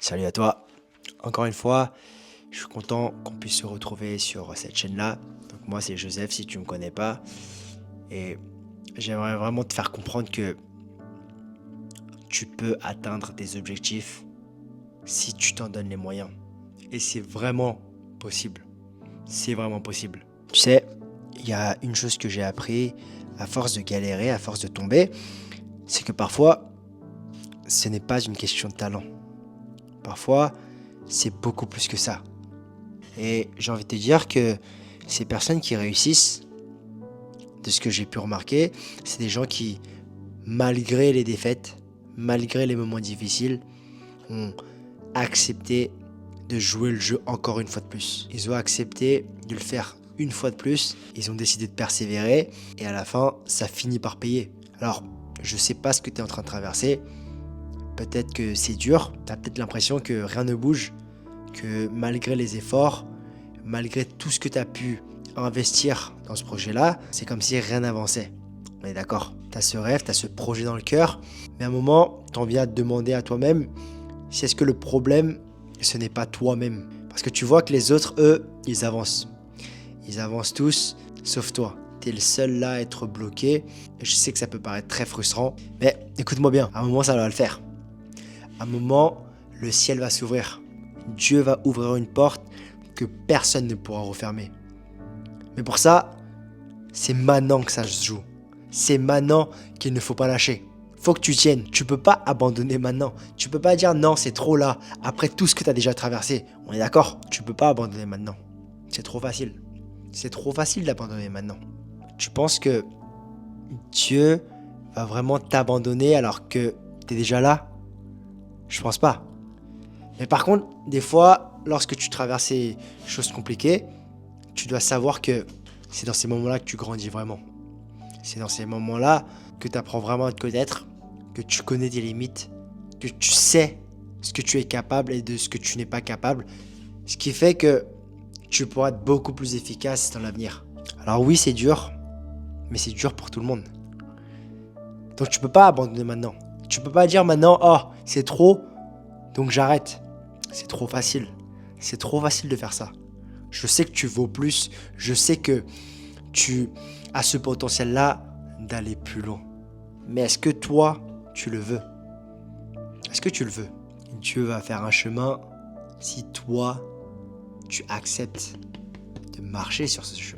Salut à toi. Encore une fois, je suis content qu'on puisse se retrouver sur cette chaîne-là. Donc moi, c'est Joseph, si tu ne me connais pas. Et j'aimerais vraiment te faire comprendre que tu peux atteindre tes objectifs si tu t'en donnes les moyens. Et c'est vraiment possible. C'est vraiment possible. Tu sais, il y a une chose que j'ai appris à force de galérer, à force de tomber, c'est que parfois, ce n'est pas une question de talent. Parfois, c'est beaucoup plus que ça. Et j'ai envie de te dire que ces personnes qui réussissent, de ce que j'ai pu remarquer, c'est des gens qui, malgré les défaites, malgré les moments difficiles, ont accepté de jouer le jeu encore une fois de plus. Ils ont accepté de le faire une fois de plus, ils ont décidé de persévérer, et à la fin, ça finit par payer. Alors, je sais pas ce que tu es en train de traverser, peut-être que c'est dur, tu as peut-être l'impression que rien ne bouge, que malgré les efforts, malgré tout ce que tu as pu investir dans ce projet-là, c'est comme si rien n'avançait. On est d'accord. Tu as ce rêve, tu as ce projet dans le cœur, mais à un moment, tu en viens à te demander à toi-même si est-ce que le problème, ce n'est pas toi-même. Parce que tu vois que les autres, eux, ils avancent. Ils avancent tous, sauf toi. Tu es le seul là à être bloqué. Et je sais que ça peut paraître très frustrant, mais écoute-moi bien, à un moment, ça va le faire. À un moment, le ciel va s'ouvrir. Dieu va ouvrir une porte que personne ne pourra refermer. Mais pour ça, c'est maintenant que ça se joue. C'est maintenant qu'il ne faut pas lâcher. Faut que tu tiennes. Tu peux pas abandonner maintenant. Tu peux pas dire non, c'est trop là. Après tout ce que tu as déjà traversé. On est d'accord? Tu peux pas abandonner maintenant. C'est trop facile. C'est trop facile d'abandonner maintenant. Tu penses que Dieu va vraiment t'abandonner alors que tu es déjà là? Je pense pas. Mais par contre, des fois, lorsque tu traverses ces choses compliquées, tu dois savoir que c'est dans ces moments-là que tu grandis vraiment. C'est dans ces moments-là que tu apprends vraiment à te connaître, que tu connais tes limites, que tu sais ce que tu es capable et de ce que tu n'es pas capable. Ce qui fait que tu pourras être beaucoup plus efficace dans l'avenir. Alors oui, c'est dur, mais c'est dur pour tout le monde. Donc tu peux pas abandonner maintenant. Tu peux pas dire maintenant, oh, c'est trop, donc j'arrête. C'est trop facile. C'est trop facile de faire ça. Je sais que tu vaux plus. Je sais que tu as ce potentiel-là d'aller plus loin. Mais est-ce que toi, tu le veux? Est-ce que tu le veux? Dieu va faire un chemin si toi, tu acceptes de marcher sur ce chemin.